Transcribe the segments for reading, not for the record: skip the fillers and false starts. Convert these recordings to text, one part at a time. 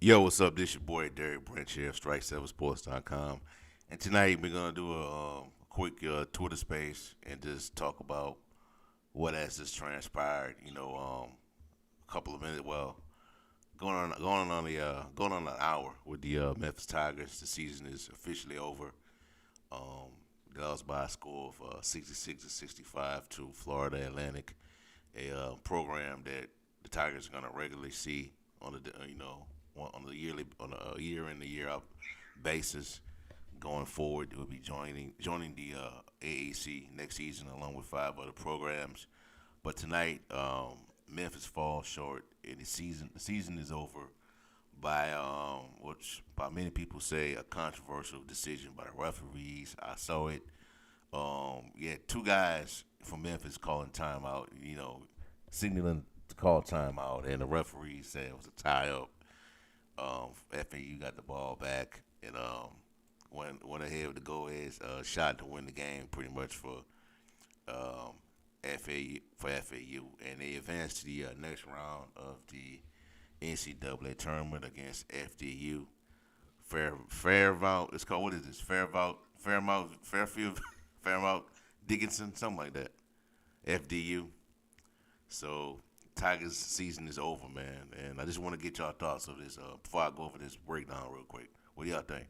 Yo, what's up? This your boy Derek Branch here, strike7sports.com. And tonight we're going to do a quick tour to space and just talk about what has just transpired. A couple of minutes, well, going on an hour with the Memphis Tigers. The season is officially over. Um, they lost by a score of 66 to 65 to Florida Atlantic, a program that the Tigers are going to regularly see on a year in the year out basis going forward. They will be joining the AAC next season along with five other programs. But tonight, Memphis falls short, and the season is over by which by many people say a controversial decision by the referees. I saw it. Two guys from Memphis calling timeout. Signaling to call timeout, and the referee said it was a tie up. FAU got the ball back and went ahead with the go ahead shot to win the game, pretty much for FAU, and they advanced to the next round of the NCAA tournament against FDU. Fairmount. It's called, what is this? Fairfield, Fairmount Dickinson, something like that. FDU. So Tigers season is over, man, and I just want to get y'all thoughts of this before I go over this breakdown real quick. What do y'all think?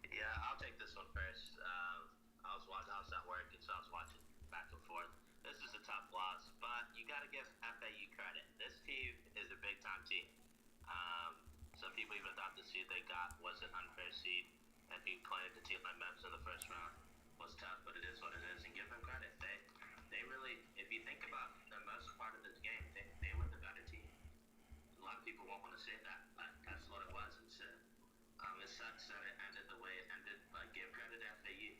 Yeah, I'll take this one first. I was at work, and so I was watching back and forth. This is a tough loss, but you got to give FAU credit. This team is a big time team. Some people even thought the seed they got was an unfair seed, and he played a team like Memphis in the first round was tough, but it is what it is. And give them credit. They really, if you think about the most part of this game, they were the better team. A lot of people won't want to say that, but that's what it was. It sucks that it ended the way it ended, but give credit to FAU.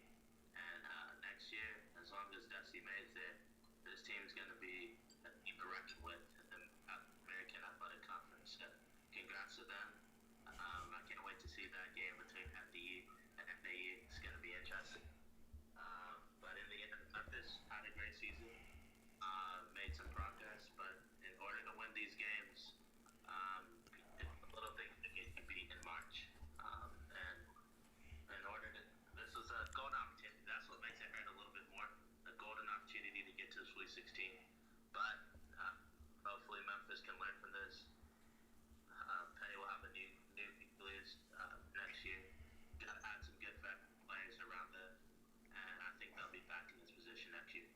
And next year, as long as Dusty May's there, this team's going to be a team to reckon with in the American Athletic Conference. So congrats to them. I can't wait to see that game between FDU and FAU. It's going to be interesting. But in the end, Memphis had a great season, made some progress, but in order to win these games, it's a little thing to get you beat in March. And in order to, this was a golden opportunity. That's what makes it hurt a little bit more. A golden opportunity to get to the Sweet 16. But hopefully Memphis can learn from this. Penny will have a new nucleus next year. Got to add some good veteran players around them, and I think they'll be back in this position next year.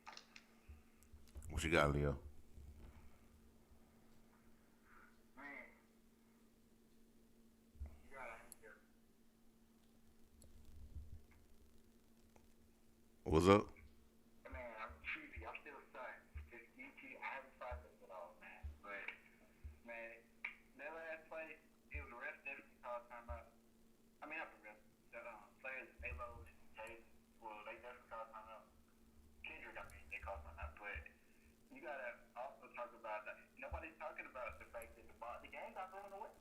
What you got, Leo? Man, you gotta What's up? man, I'm cheesy. I'm still stunned. It's ET. I haven't processed it all, man. But man, that last play, it was a ref that called timeout. I mean, not the ref. The players, Alo and Jay, well, they definitely called timeout. Kendrick, I mean, they called timeout. But you gotta also talk about that. Nobody's talking about the fact that the game got thrown away.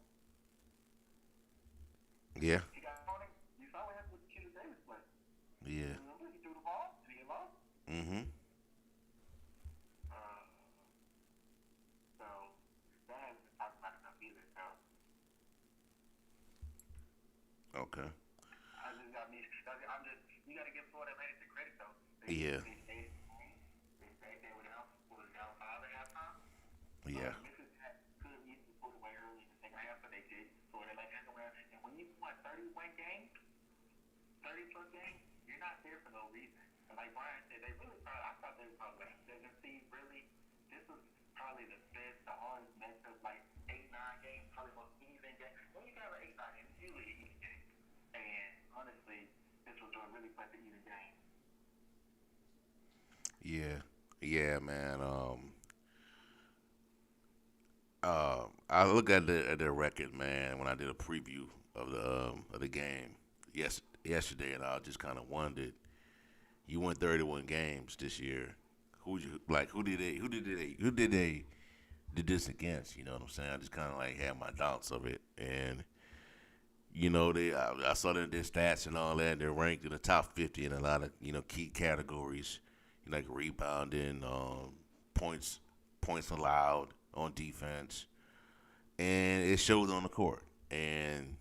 Yeah, He got on it. You saw what happened with the Kendrick Davis play. yeah. Remember, he threw the ball and he lost. Mm-hmm. Uh, so that hasn't been talked about enough either. So Okay. I just got me. I'm just. You got to give Florida Atlantic the credit though. Yeah. They were down. Was down 5 at halftime. Yeah. Memphis could have easily pulled away early in the second half, but they did. Florida Atlantic hung around. And when you won 30-win games, 30-plus games, you're not there for no reason. And like Brian said, they really probably. I thought they were probably like 7 seed. Really, this was probably the best, the hardest matchup. Like 8-9 games, probably most even game. When you got like 8-9 games, it's usually an even game. And honestly, this was a really fun to even game. Yeah. Yeah, man. I look at the record, man, when I did a preview of the game yesterday, and I just kind of wondered. You won 31 games this year. Who you like? Who did they did this against? You know what I'm saying? I just kind of like had my doubts of it, and I saw their stats and all that. They're ranked in the top 50 in a lot of key categories, like rebounding, points allowed on defense, and it shows on the court. And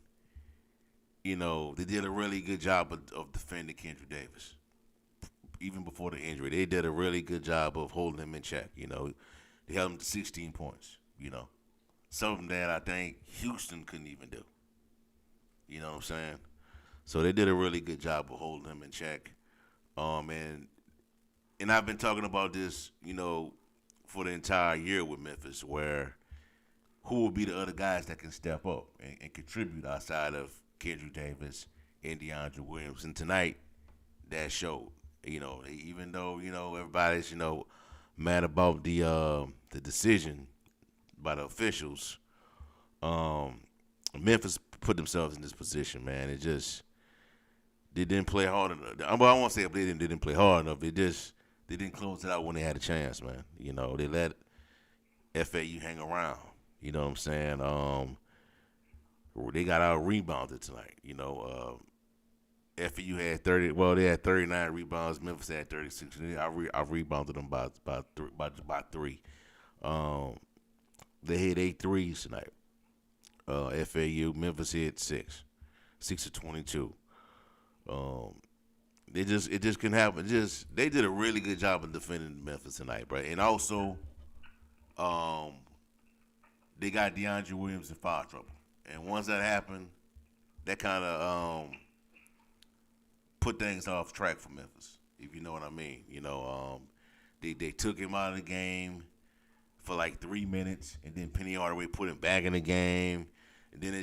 they did a really good job of defending Kendrick Davis, even before the injury. They did a really good job of holding him in check. They held him to 16 points. Something that I think Houston couldn't even do. You know what I'm saying? So they did a really good job of holding him in check. And I've been talking about this, for the entire year with Memphis, where who will be the other guys that can step up and contribute outside of Kendrick Davis and DeAndre Williams. And tonight, that showed. Even though everybody's mad about the decision by the officials, Memphis put themselves in this position. Man, they didn't play hard enough. Well, I won't say they didn't play hard enough. They didn't close it out when they had a chance, man. They let FAU hang around. You know what I'm saying? They got out rebounded tonight. FAU had 30. Well, they had 39 rebounds. Memphis had 36. I rebounded them by three. They hit 8 threes tonight. FAU, Memphis hit 6 of 22. It just couldn't happen. They did a really good job of defending Memphis tonight, bro. And also, they got DeAndre Williams in foul trouble. And once that happened, that kind of put things off track for Memphis, if you know what I mean. They took him out of the game for like 3 minutes, and then Penny Hardaway put him back in the game, and then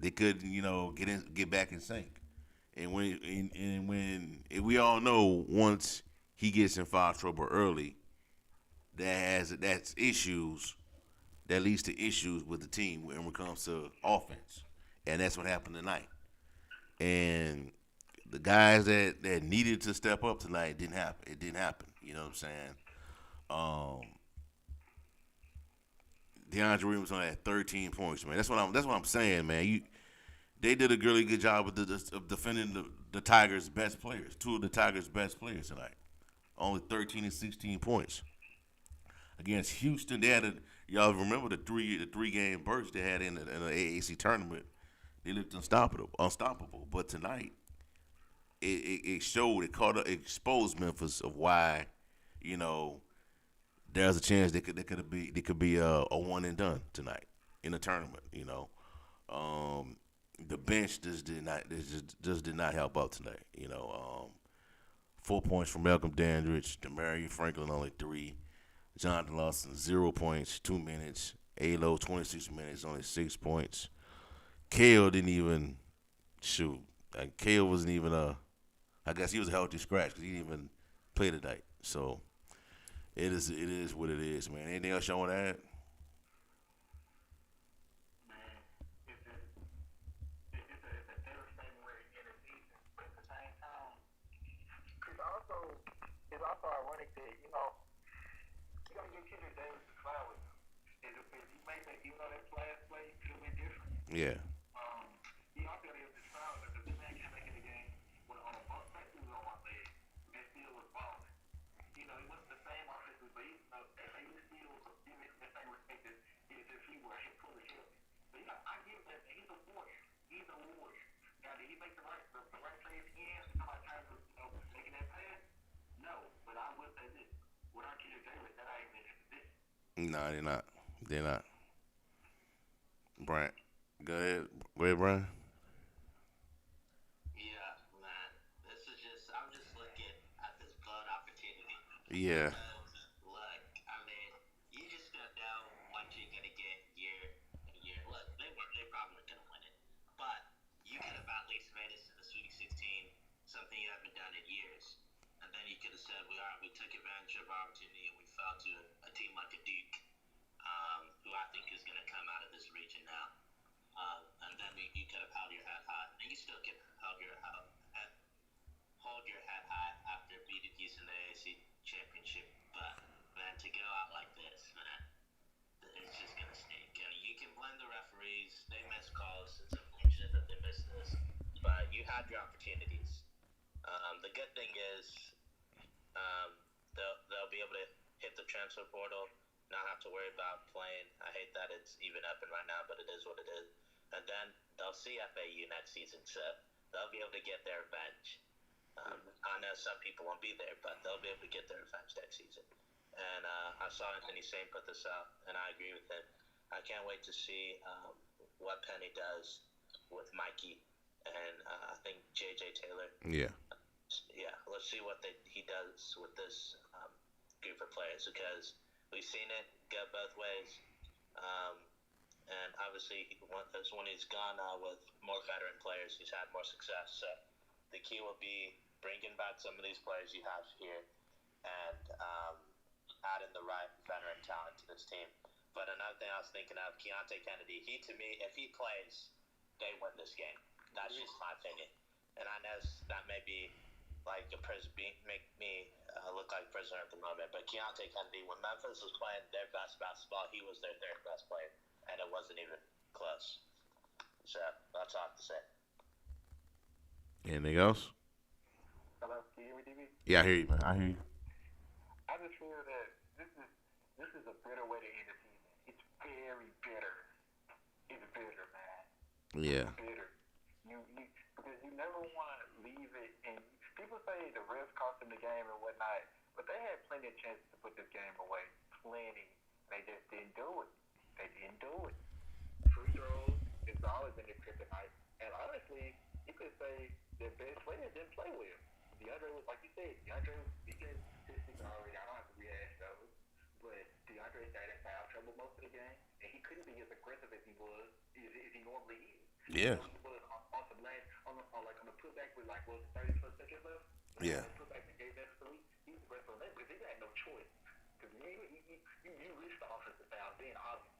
they couldn't get back in sync. And when we all know once he gets in foul trouble early, that's issues. That leads to issues with the team when it comes to offense, and that's what happened tonight. And the guys that needed to step up tonight didn't happen. It didn't happen. You know what I'm saying? DeAndre Williams only had 13 points, man. That's what I'm saying, man. They did a really good job of defending the Tigers' best players. Two of the Tigers' best players tonight. Only 13 and 16 points. Against Houston, y'all remember the three game burst they had in the AAC tournament. They looked unstoppable. But tonight, it exposed Memphis of why, there's a chance they could be a one and done tonight in the tournament. The bench just did not help out tonight. 4 points from Malcolm Dandridge, Demarion Franklin only 3, Jonathan Lawson 0 points, 2 minutes, Alo 26 minutes, only 6 points. Kale didn't even shoot. Kale wasn't even I guess he was a healthy scratch because he didn't even play tonight. So it is what it is, man. Anything else you want to add? It's also ironic that, you're going to give Kendrick Davis the flowers. If you make that, that last play could have been different. Yeah. He also got to give the flowers because this man came back in the game on a bump back, he was on my leg and still was balling. He wasn't the same offensive, but FAU still was giving the same respect as if he were a full of hip. But I give that, man. He's a warrior. Now, did he make the right play at the end? Somebody trying to making that pass? No, but I will say this: without Kendrick Davis, that ain't been in position. No, they're not. They're not. Brian, go ahead, Brian. Yeah, man. I'm just looking at this blood opportunity. Yeah. Look, I mean, you just don't know what you're gonna get year and year. Look, they probably weren't gonna win it, but you could have at least made it to the Sweet 16, something you haven't done in years. And then you could have said, we took advantage of our opportunity and we fell to a team like a Duke, who I think is going to come out of this region now. And then you could have held your head high, and you still can hold your head high after beating Houston in the AAC championship. But man, to go out like this, man, it's just going to stink. And you can blame the referees; they missed calls. It's unfortunate that they missed this, but you had your opportunities. The good thing is they'll be able to hit the transfer portal, not have to worry about playing. I hate that it's even up and right now, but it is what it is. And then they'll see FAU next season, so they'll be able to get their revenge. I know some people won't be there, but they'll be able to get their revenge next season. And I saw Anthony Sane put this out, and I agree with him. I can't wait to see what Penny does with Mikey and I think J.J. Taylor. Yeah. Yeah, let's see what he does with this group of players, because we've seen it go both ways. And obviously, when he's gone with more veteran players, he's had more success. So the key will be bringing back some of these players you have here and adding the right veteran talent to this team. But another thing I was thinking of, Keontae Kennedy, to me, if he plays, they win this game. That's just my opinion. And I know that may be like make me look like a prisoner at the moment, but Keontae Kennedy, when Memphis was playing their best basketball, he was their third best player, and it wasn't even close. So that's all I have to say. Anything else? Hello, can you hear me, DB? Yeah, I hear you, man. I hear you. I just feel that this is a better way to end the season. It's very bitter. It's bitter, man. Yeah. It's bitter. Because you never want to leave it, and people say the refs cost them the game and whatnot, but they had plenty of chances to put this game away. Plenty. They just didn't do it. Free throws is always been their kryptonite. And honestly, you could say their best player didn't play well. DeAndre was, like you said, he did statistics already. I don't have to rehash those. But DeAndre stayed in foul trouble most of the game, and he couldn't be as aggressive as he normally is. Yeah. He was on some last, on the putback with 30 plus seconds left. Yeah. Putback that gave them 3. He was aggressive on that because he had no choice. Because you reached the offensive foul, being obvious.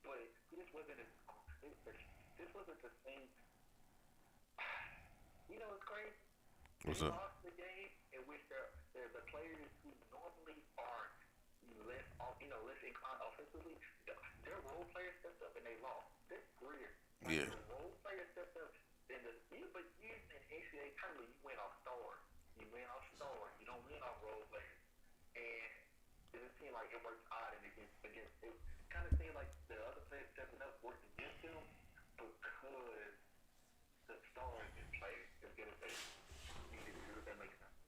But this wasn't the same. You know what's crazy? What's they up? lost the game in which they're the players who normally are less inclined offensively. Their role players stepped up and they lost. That's weird. Yeah. The role players stepped up. But you in NCAA tournament, you win off stars. You don't win off role players. And it just seemed like it worked odd and against it. Kind of seemed like the other players stepping up worked against them because the stars didn't play as good as they needed to. If that makes sense.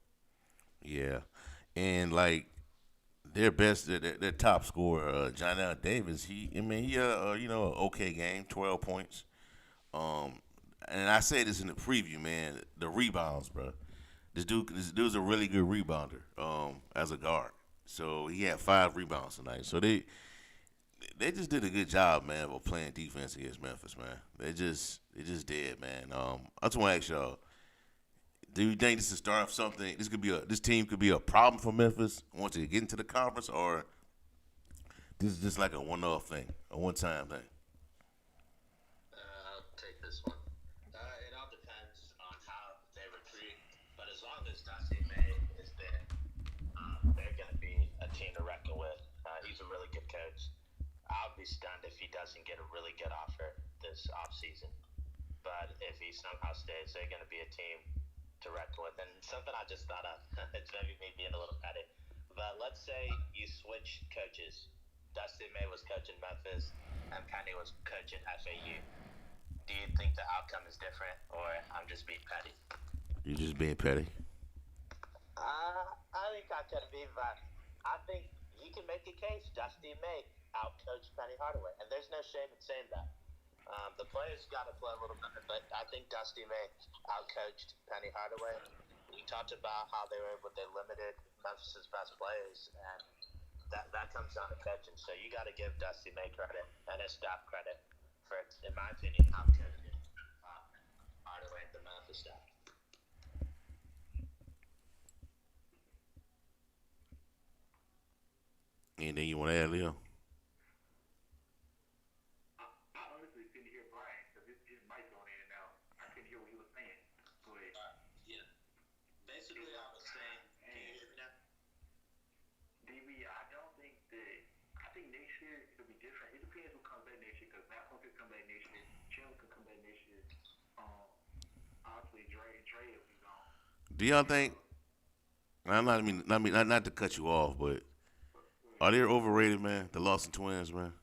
Yeah. And their top scorer, Jonell Davis, he okay game, 12 points. And I say this in the preview, man, the rebounds, bro. This dude's a really good rebounder, as a guard. So he had 5 rebounds tonight. So they just did a good job, man, of playing defense against Memphis, man. They just did, man. I just want to ask y'all, do you think this is the start of something? This team could be a problem for Memphis once they get into the conference, or this is just like a one-off thing, a one-time thing? I'll take this one. It all depends on how they recruit, but as long as Dusty May is there, they're going to be a team to reckon with. He's a really good coach. I'll be stunned if he doesn't get a really good offer this offseason. But if he somehow stays, they're going to be a team to reckon with. And something I just thought of, it's maybe me being a little petty, but let's say you switch coaches. Dusty May was coaching Memphis and Penny was coaching FAU. Do you think the outcome is different, or I'm just being petty? You're just being petty. I think I could be, but I think you can make a case. Dusty May outcoached Penny Hardaway, and there's no shame in saying that. The players got to play a little better, but I think Dusty May outcoached Penny Hardaway. We talked about how they limited Memphis' best players, and that comes down to coaching. So you got to give Dusty May credit and his staff credit for, in my opinion, outcoaching Hardaway and the Memphis staff. Anything you want to add, Leo? I honestly couldn't hear Brian because his mic going in and out. I couldn't hear what he was saying. But Yeah. Basically, I was saying, can you hear me now? DB, I think next year it'll be different. It depends who comes back next year because Malcolm could come back next year. Chandler could come back next year. Obviously, Dre will be gone. Do y'all think? Not to cut you off, but are they overrated, man? The Lawson twins, man.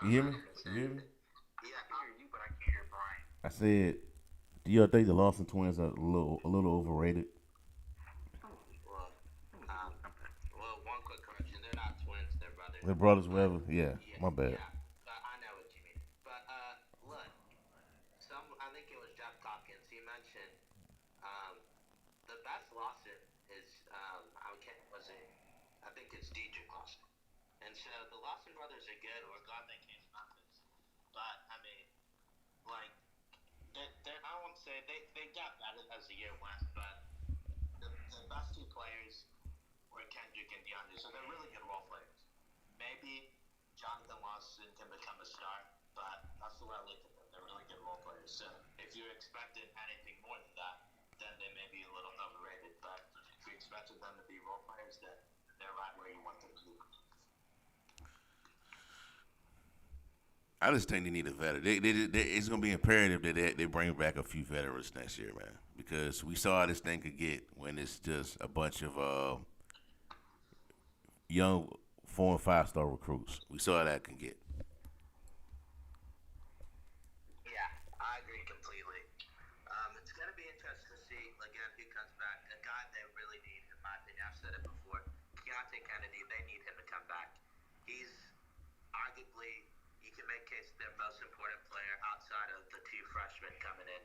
You hear me? You hear me? Yeah, I can hear you, but I can't hear Brian. I said, do you think the Lawson twins are a little overrated? Well, um, well, one quick correction. They're not twins. They're brothers. Their brothers, But whatever. Yeah, yeah, my bad. yeah. But I know what you mean. But look, I think it was Jeff Calkins. He mentioned um, the best Lawson is I can't was it? I think it's Dietrich Lawson. And so the Lawson brothers are good. We're glad they came to Memphis. But I mean, like I won't say they got better as the year went, but the best two players were Kendrick and DeAndre, so they're really good role players. Maybe Jonathan Lawson can become a star, but that's the way I look at them. They're really good role players. So if you expected anything more than that, then they may be a little overrated. But if you expected them to be role players, then they're right where you want them to be. I just think they need a veteran. It's going to be imperative that they bring back a few veterans next year, man. Because we saw how this thing could get when it's just a bunch of young 4 and 5 star recruits. We saw how that can get. Yeah, I agree completely. It's going to be interesting to see, again, who comes back. A guy they really need, in my opinion, I've said it before, Keontae Kennedy, they need him to come back. He's arguably, you can make case their most important player outside of the two freshmen coming in.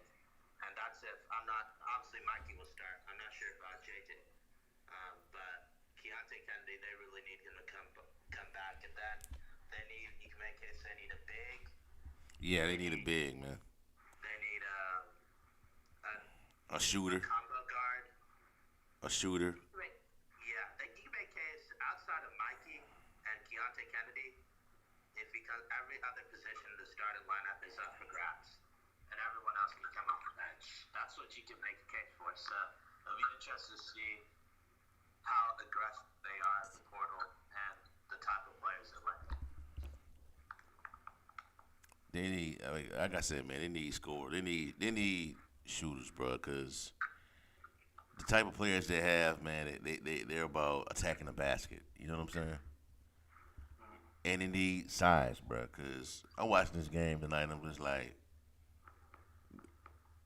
And that's if I'm not, obviously Mikey will start. I'm not sure about JJ. But Keontae Kennedy, they really need him to come back. And then you can make case they need a big. Yeah, they need a big, man. They need A shooter. combo guard. A shooter. Yeah, you can make case outside of Mikey and Keontae Kennedy, it's because every other position in the starting lineup is up for grabs, and everyone else can come off the bench. That's what you can make a case for. So it'll be interesting to see how aggressive they are at the portal and the type of players they let. They need, like I said, man, they need score. They need shooters, bro, because the type of players they have, man, they're about attacking the basket. You know what I'm saying? And they need size, bro, because I'm watching this game tonight and I'm just like,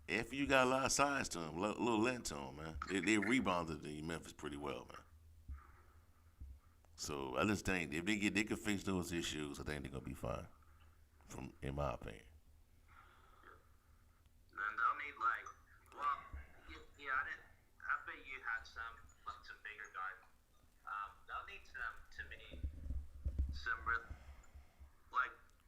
if you got a lot of size to them, a little length to them, man, they rebounded the Memphis pretty well, man. So I just think if they can fix those issues, I think they're gonna be fine. In my opinion. And they'll need I bet you had some bigger guards. They'll need to me some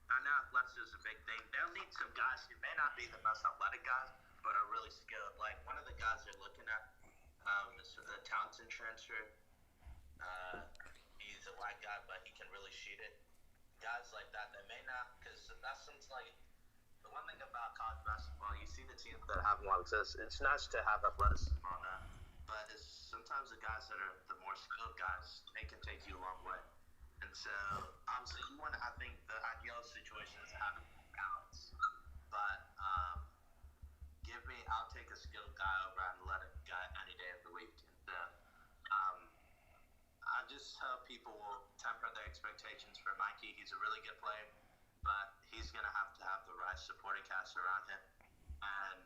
I know athleticism is a big thing. They'll need some guys who may not be the most athletic guys, but are really skilled. Like one of the guys they're looking at is the Townsend transfer. He's a white guy, but he can really shoot it. Guys like that, they may not, because that seems like the one thing about college basketball. You see the teams that have more success. It's nice to have athleticism on that, but it's sometimes the guys that are the more skilled guys, they can take you a long way. And so, obviously, I think the ideal situation is having balance. But I'll take a skilled guy over and let a guy any day of the week. And I just hope people will temper their expectations for Mikey. He's a really good player, but he's going to have the right supporting cast around him. And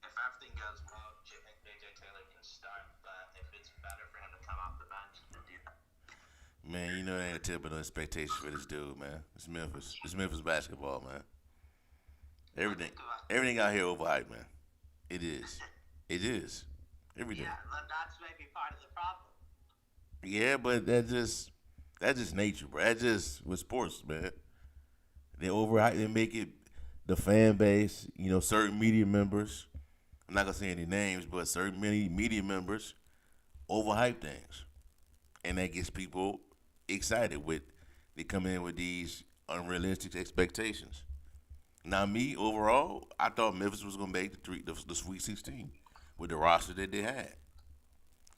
if everything goes well, JJ Taylor can start. But if it's better for him to come off the bench, then do that. Man, you know they ain't a typical expectation for this dude, man. It's Memphis. It's Memphis basketball, man. Everything out here overhyped, man. It is. It is. Everything. Yeah, that's maybe part of the problem. Yeah, but that's just nature, bro. That's just with sports, man. They overhype. They make it the fan base. You know, certain media members. I'm not gonna say any names, but certain many media members overhype things, and that gets people excited. They come in with these unrealistic expectations. Now, me overall, I thought Memphis was gonna make the Sweet 16 with the roster that they had.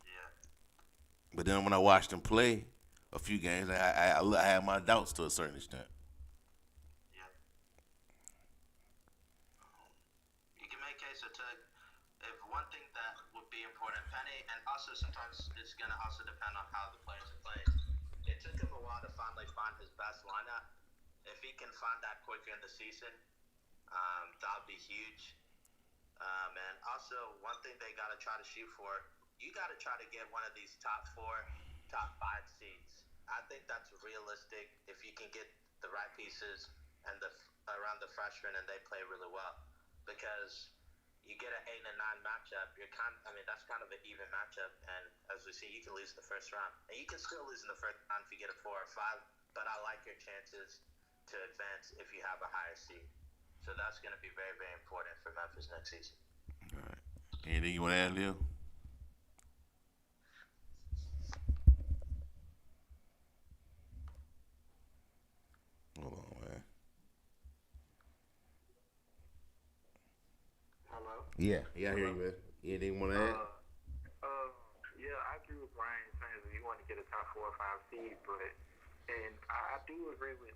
Yeah. But then when I watched them play a few games, I had my doubts to a certain extent. Yeah. You can make case to if one thing that would be important, Penny, and also sometimes it's gonna also depend on how the players are playing. It took him a while to finally find his best lineup. If he can find that quicker in the season, that would be huge. And also, one thing they got to try to shoot for, you got to try to get one of these top 4, top 5 seeds. I think that's realistic if you can get the right pieces and around the freshmen and they play really well. Because you get an 8 and 9 matchup, that's kind of an even matchup. And as we see, you can lose in the first round, and you can still lose in the first round if you get a 4 or 5. But I like your chances to advance if you have a higher seed. So that's going to be very, very important for Memphis next season. All right. Anything you want to add, Leo? Hold on, man. Hello? Yeah, I hear you, man. Anything you want to add? Yeah, I agree with Brian saying that you want to get a top 4 or 5 seed, and I do agree with,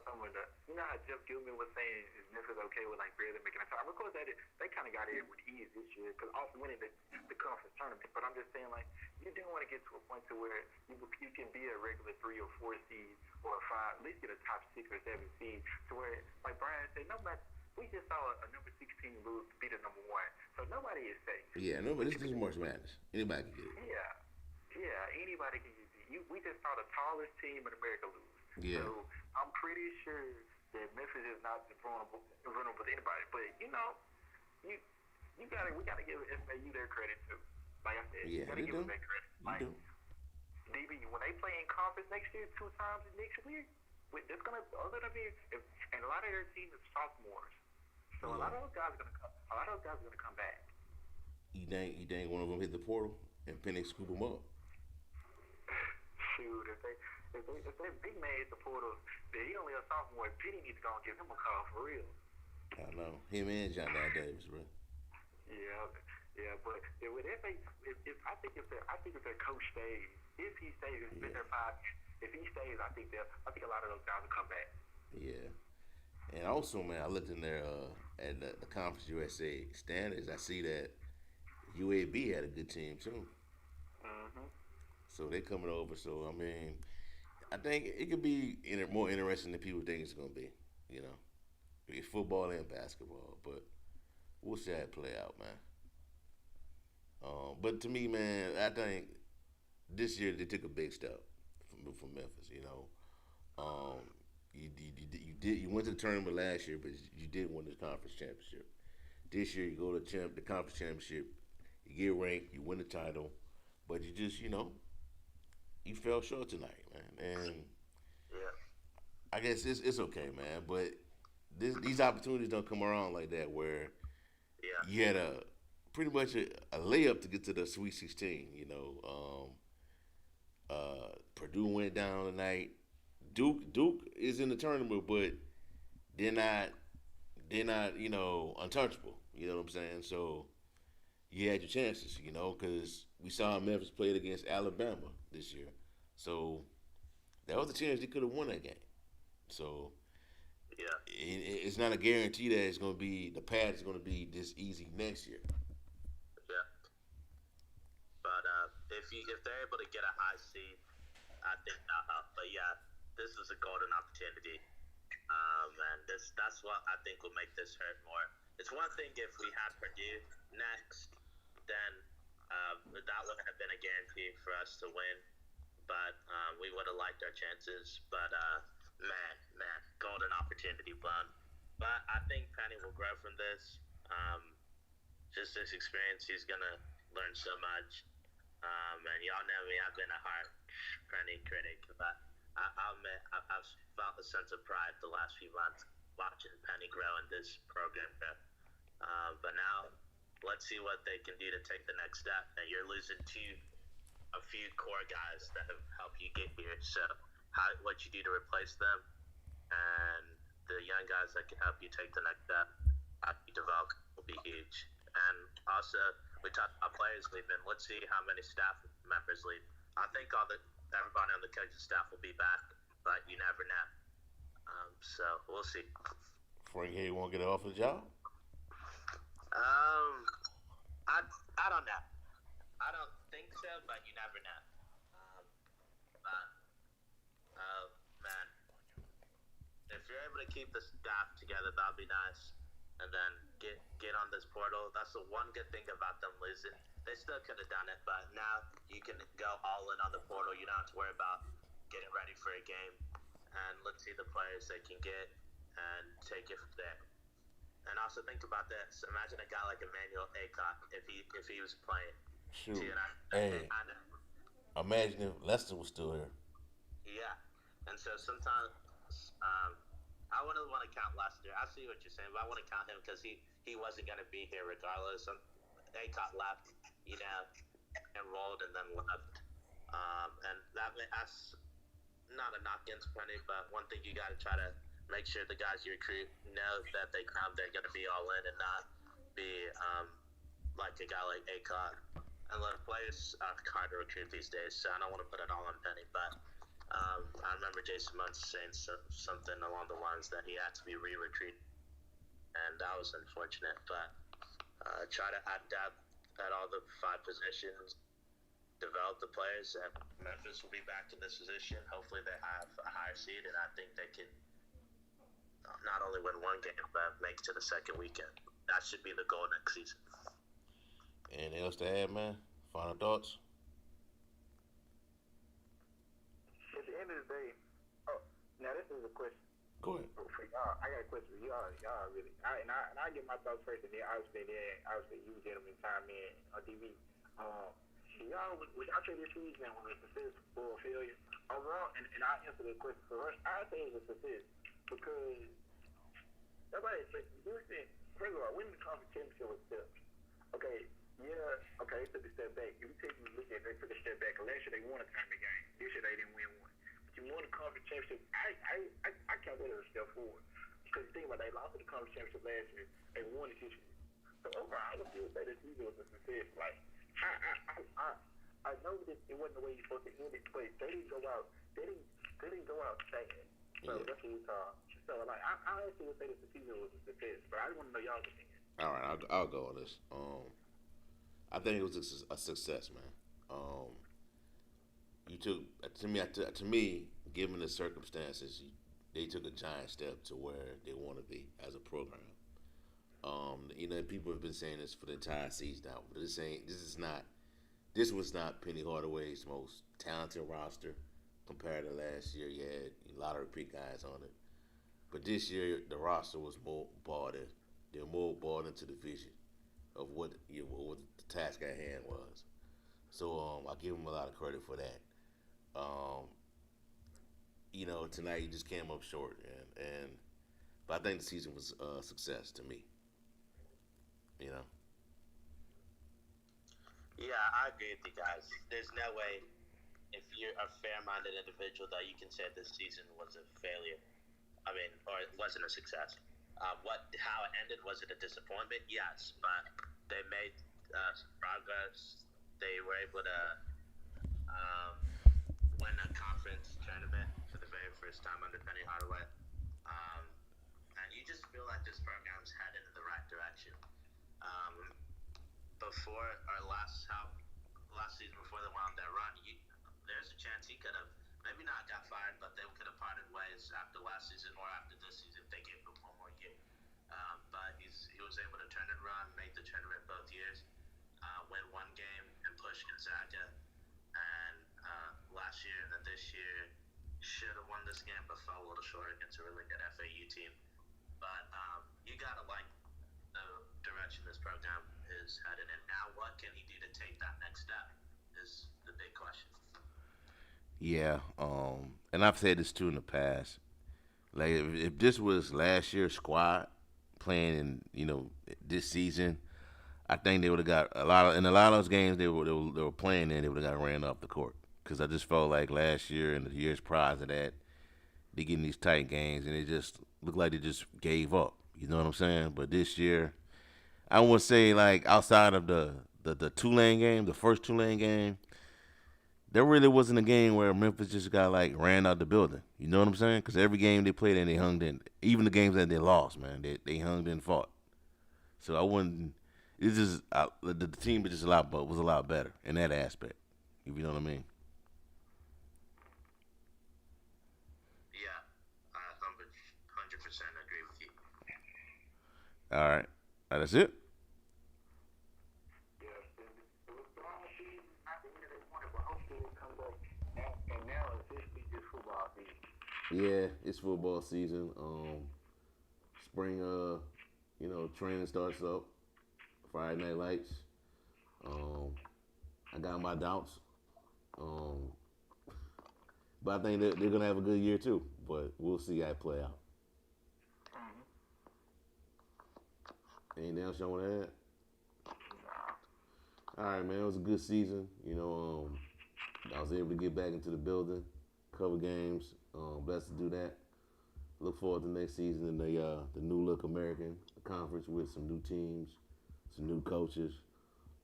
some of how Jeff Gilman was saying, is Memphis okay with, barely making a top? Of course, they kind of got it with ease this year, because also winning the conference tournament. But I'm just saying, you do want to get to a point to where you can be a regular 3 or 4 seed or a 5, at least get a top 6 or 7 seed, to where, like Brian said, no matter. We just saw a number 16 lose to beat a number 1, so nobody is safe. Yeah, nobody. This is March Madness. Anybody can get it. Yeah, anybody can get it. We just saw the tallest team in America lose. Yeah. So I'm pretty sure that Memphis is not vulnerable to anybody. But we gotta give FAU their credit too. Like I said, you gotta give them their credit. You do. DB, when they play in conference next year 2 times next year, it's gonna be, and a lot of their team is sophomores. So a lot of those guys are gonna come back. You think one of them hit the portal and Penny scoop them up? Shoot, if they big man hit the portal, then he only a sophomore. Penny needs to go and give him a call for real. I know him and John Davis, bro. Yeah, but with I think if their coach stays, if he stays, it's been there 5 years. If he stays, I think a lot of those guys will come back. Yeah. And also, man, I looked in there at the Conference USA standards. I see that UAB had a good team too. Mm-hmm. So they coming over. So I think it could be more interesting than people think it's gonna be. It's football and basketball, but we'll see how it play out, man. But to me, man, I think this year they took a big step from Memphis. You went to the tournament last year, but you didn't win the conference championship. This year you go to the conference championship, you get ranked, you win the title, but you just you fell short tonight, man. And I guess it's okay, man. But these opportunities don't come around like that, where you had pretty much a layup to get to the Sweet 16. Purdue went down tonight. Duke is in the tournament, but they're not untouchable. You know what I'm saying? So you had your chances, because we saw Memphis played against Alabama this year. So that was a chance they could have won that game. So it's not a guarantee that it's going to be, the path is going to be this easy next year. Yeah. But if they're able to get a high seed, I think that'll help. But this is a golden opportunity. And that's what I think will make this hurt more. It's one thing if we had Purdue next, then that would have been a guarantee for us to win. But we would have liked our chances. But man, golden opportunity blown. But I think Penny will grow from this. Just this experience, he's gonna learn so much. And y'all know me, I've been a harsh Penny critic, but I'll admit I've felt a sense of pride the last few months watching Penny grow in this program. But now, let's see what they can do to take the next step. And you're losing a few core guys that have helped you get here. So what you do to replace them, and the young guys that can help you take the next step, how you develop, will be huge. And also, we talked about players leaving. Let's see how many staff members leave. I think everybody on the coaching staff will be back, but you never know. So we'll see. Frank Hay won't get off the job? I don't know. I don't think so, but you never know. Man, if you're able keep the staff together. That'd be nice. And then get on this portal. That's the one good thing about them losing. They still could have done it, but now you can go all in on the portal. You don't have to worry about getting ready for a game. And let's see the players they can get and take it from there. And also think about this. Imagine a guy like Emmanuel Acott if he was playing. Shoot. See, and Hey, imagine if Lester was still here. yeah. And so sometimes I wouldn't want to count Lester. I see what you're saying, but I want to count him because he wasn't going to be here regardless. Acott left, enrolled and then left. And that's not a knock against Penny, but one thing you got to try to make sure the guys you recruit know that they're going to be all in and not be like a guy like Acott. And players are hard to recruit these days, so I don't want to put it all on Penny, but I remember Jason Muntz saying something along the lines that he had to be re-recruited, and that was unfortunate. But try to add depth at all the 5 positions, develop the players, and Memphis will be back in this position. Hopefully they have a higher seed, and I think they can not only win one game, but make it to the second weekend. That should be the goal next season. Anything else to add, man? Final thoughts? At the end of the day, now this is a question Go ahead. for y'all. I got a question for y'all. Y'all really, I get my thoughts first, and then obviously you gentlemen chime in on TV. Y'all, would y'all say this season was a success or a failure? Overall, and I answer the question first. I say it's a success because everybody said Houston. First of all, winning the conference championship was tough. Okay, okay, they took a step back. If you take a look at it, they took a step back. Last year they won a tournament game. This year they didn't win one. But you won the conference championship. I count that as a step forward. Because you think about it, they lost the conference championship last year. They won it this year. So overall, I would still say this season was a success. Like, I know that it wasn't the way you're supposed to end it, but they didn't go out. They didn't go out saying. So that's what we saw. So like, I actually would say that the season was a success. But I want to know y'all's opinion. All right, I'll go on this. I think it was a success, man. You took to me, given the circumstances, they took a giant step to where they want to be as a program. People have been saying this for the entire season now, but this was not Penny Hardaway's most talented roster compared to last year. You had a lot of repeat guys on it, but this year the roster was more bought in. They're more bought into the vision of what the task at hand was. So I give them a lot of credit for that. Tonight you just came up short, but I think the season was a success to me. Yeah, I agree with you guys. There's no way, if you're a fair-minded individual, that you can say this season was a failure. Or it wasn't a success. How it ended, was it a disappointment? Yes, but they made progress. They were able to win a conference tournament for the very first time under Penny Hardaway. And you just feel like this program's headed in the right direction. Before our last season, before they went on their run, there's a chance he could have maybe not got fired, but they could have parted ways after last season or after this season if they gave him one more year. But he was able to turn it around, make the tournament both years, win one game, and push Gonzaga. And last year and then this year should have won this game, but fell a little short against a really good FAU team. But you gotta like the direction this program is headed in. Now, what can he do to take that next step is the big question. Yeah, and I've said this too in the past. Like if this was last year's squad playing in this season, I think they would have got a lot of those games they were playing in. They would have got ran off the court because I just felt like last year and the years prior to that, they getting these tight games and it just looked like they just gave up. You know what I'm saying? But this year, I would say like outside of the Tulane game, the first Tulane game, there really wasn't a game where Memphis just got like ran out the building. You know what I'm saying? Because every game they played in, they hung in. Even the games that they lost, man, they hung in and fought. So I wouldn't. It's just the team was just was a lot better in that aspect. If you know what I mean. Yeah, 100%. agree with you. All right. That's it. Yeah, it was the wrong season. Not the end of the point, but hopefully they come back. And now it's officially just football season. Yeah, it's football season. Spring, training starts up. Friday Night Lights. I got my doubts. Um, but I think they're gonna have a good year too. But we'll see how it play out. Anything else y'all want to add? All right, man. It was a good season. I was able to get back into the building, cover games. Blessed to do that. Look forward to next season in the new look American Conference with some new teams, some new coaches.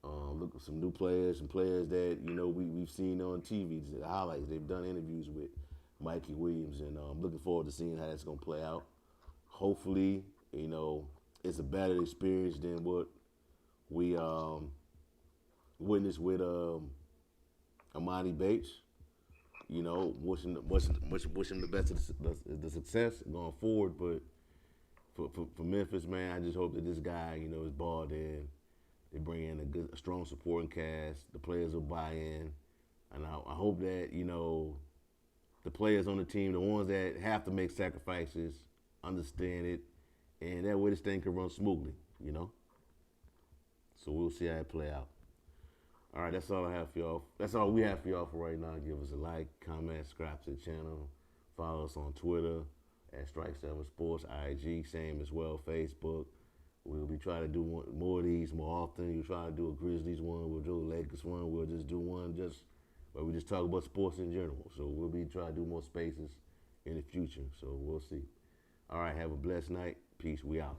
Look at some new players and players that we've seen on TV, the highlights. They've done interviews with Mikey Williams, and I'm looking forward to seeing how that's gonna play out. Hopefully, it's a better experience than what we witnessed with Amani Bates. Wishing the best of the success going forward. But for Memphis, man, I just hope that this guy, is balled in. They bring in a strong supporting cast. The players will buy in, and I hope that the players on the team, the ones that have to make sacrifices, understand it, and that way this thing can run smoothly. So we'll see how it play out. All right, that's all I have for y'all. That's all we have for y'all for right now. Give us a like, comment, subscribe to the channel. Follow us on Twitter at Strike7 Sports, IG, same as well, Facebook. We'll be trying to do more of these more often. You'll try to do a Grizzlies one. We'll do a Lakers one. We'll just do one where we just talk about sports in general. So we'll be trying to do more spaces in the future. So we'll see. All right, have a blessed night. Peace. We out.